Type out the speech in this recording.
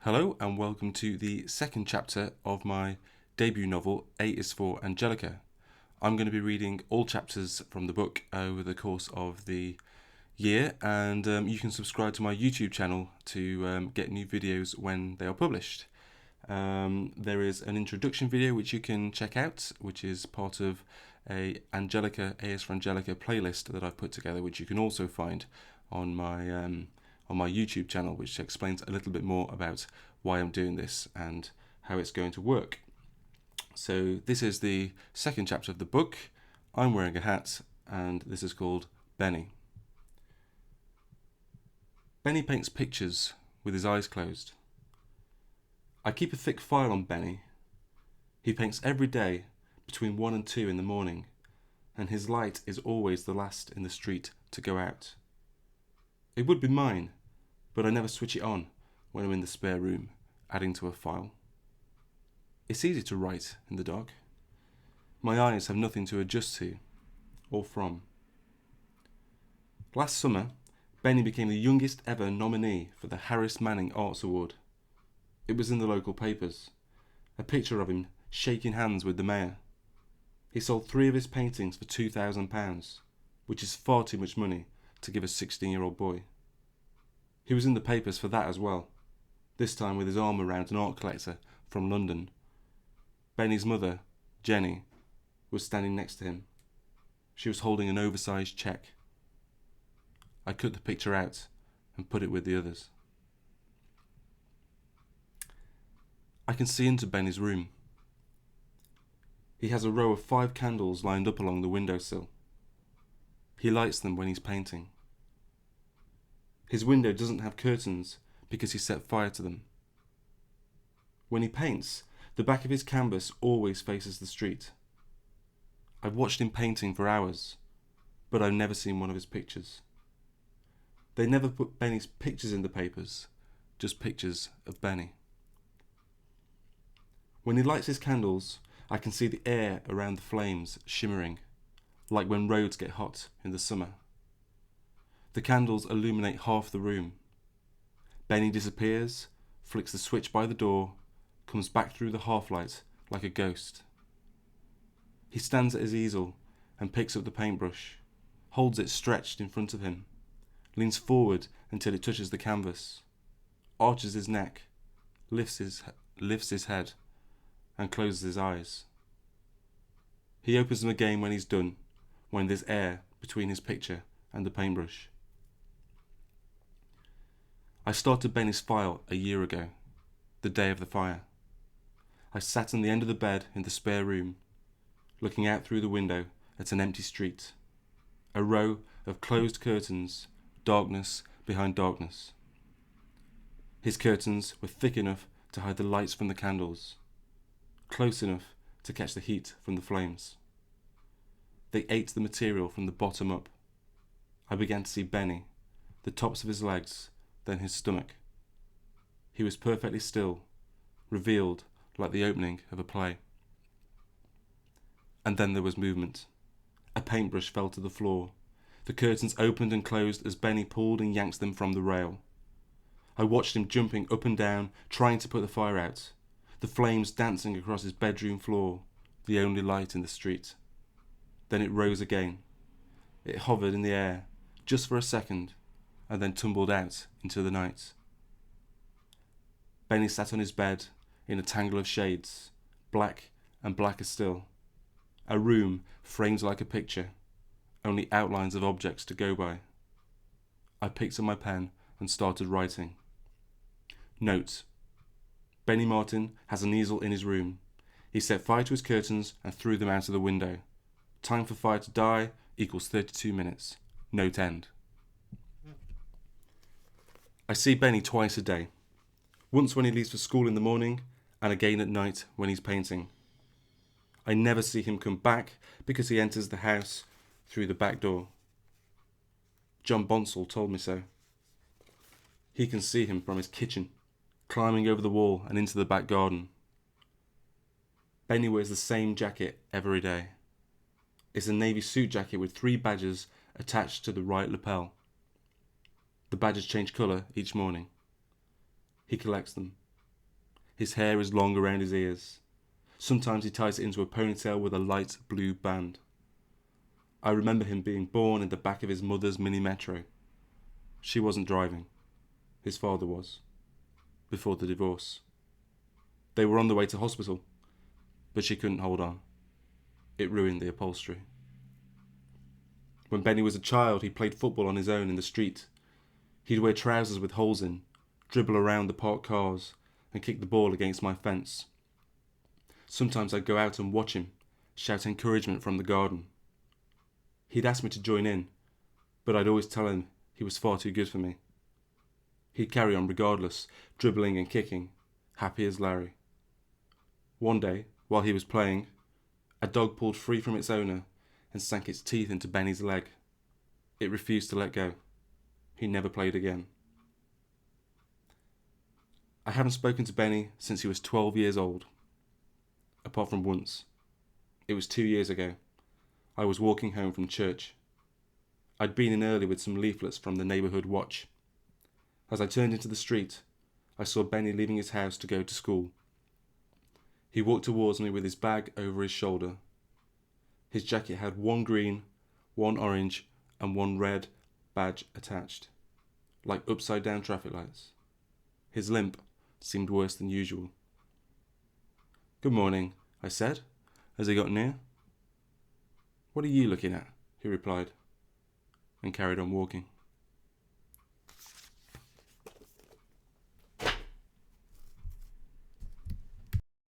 Hello and welcome to the second chapter of my debut novel, A is for Angelica. I'm going to be reading all chapters from the book over the course of the year, and you can subscribe to my YouTube channel to get new videos when they are published. There is an introduction video which you can check out, which is part of a Angelica, A is for Angelica playlist that I've put together, which you can also find on my YouTube channel, which explains a little bit more about why I'm doing this and how it's going to work. So this is the second chapter of the book. I'm wearing a hat, and this is called Benny. Benny paints pictures with his eyes closed. I keep a thick file on Benny. He paints every day between 1 and 2 in the morning, and his light is always the last in the street to go out. It would be mine, but I never switch it on when I'm in the spare room, adding to a file. It's easy to write in the dark. My eyes have nothing to adjust to or from. Last summer, Benny became the youngest ever nominee for the Harris Manning Arts Award. It was in the local papers. A picture of him shaking hands with the mayor. He sold 3 of his paintings for £2,000, which is far too much money to give a 16-year-old boy. He was in the papers for that as well, this time with his arm around an art collector from London. Benny's mother, Jenny, was standing next to him. She was holding an oversized cheque. I cut the picture out and put it with the others. I can see into Benny's room. He has a row of 5 candles lined up along the windowsill. He lights them when he's painting. His window doesn't have curtains because he set fire to them. When he paints, the back of his canvas always faces the street. I've watched him painting for hours, but I've never seen one of his pictures. They never put Benny's pictures in the papers, just pictures of Benny. When he lights his candles, I can see the air around the flames shimmering, like when roads get hot in the summer. The candles illuminate half the room. Benny disappears, flicks the switch by the door, comes back through the half-light like a ghost. He stands at his easel and picks up the paintbrush, holds it stretched in front of him, leans forward until it touches the canvas, arches his neck, lifts his head, and closes his eyes. He opens them again when he's done, when there's air between his picture and the paintbrush. I started Benny's file a year ago, the day of the fire. I sat on the end of the bed in the spare room, looking out through the window at an empty street, a row of closed curtains, darkness behind darkness. His curtains were thick enough to hide the lights from the candles, close enough to catch the heat from the flames. They ate the material from the bottom up. I began to see Benny, the tops of his legs, then his stomach. He was perfectly still, revealed like the opening of a play. And then there was movement. A paintbrush fell to the floor. The curtains opened and closed as Benny pulled and yanked them from the rail. I watched him jumping up and down, trying to put the fire out, the flames dancing across his bedroom floor, the only light in the street. Then it rose again. It hovered in the air, just for a second, and then tumbled out into the night. Benny sat on his bed in a tangle of shades, black and blacker still. A room framed like a picture, only outlines of objects to go by. I picked up my pen and started writing. Note: Benny Martin has an easel in his room. He set fire to his curtains and threw them out of the window. Time for fire to die equals 32 minutes. Note end. I see Benny twice a day. Once when he leaves for school in the morning, and again at night when he's painting. I never see him come back because he enters the house through the back door. John Bonsall told me so. He can see him from his kitchen, climbing over the wall and into the back garden. Benny wears the same jacket every day. It's a navy suit jacket with 3 badges attached to the right lapel. The badges change colour each morning. He collects them. His hair is long around his ears. Sometimes he ties it into a ponytail with a light blue band. I remember him being born in the back of his mother's mini metro. She wasn't driving. His father was. Before the divorce. They were on the way to hospital, but she couldn't hold on. It ruined the upholstery. When Benny was a child, he played football on his own in the street. He'd wear trousers with holes in, dribble around the parked cars, and kick the ball against my fence. Sometimes I'd go out and watch him, shout encouragement from the garden. He'd ask me to join in, but I'd always tell him he was far too good for me. He'd carry on regardless, dribbling and kicking, happy as Larry. One day, while he was playing, a dog pulled free from its owner and sank its teeth into Benny's leg. It refused to let go. He never played again. I haven't spoken to Benny since he was 12 years old. Apart from once. It was 2 years ago. I was walking home from church. I'd been in early with some leaflets from the neighbourhood watch. As I turned into the street, I saw Benny leaving his house to go to school. He walked towards me with his bag over his shoulder. His jacket had one green, one orange, and one red badge attached, like upside-down traffic lights. His limp seemed worse than usual. "Good morning," I said, as he got near. "What are you looking at?" he replied, and carried on walking.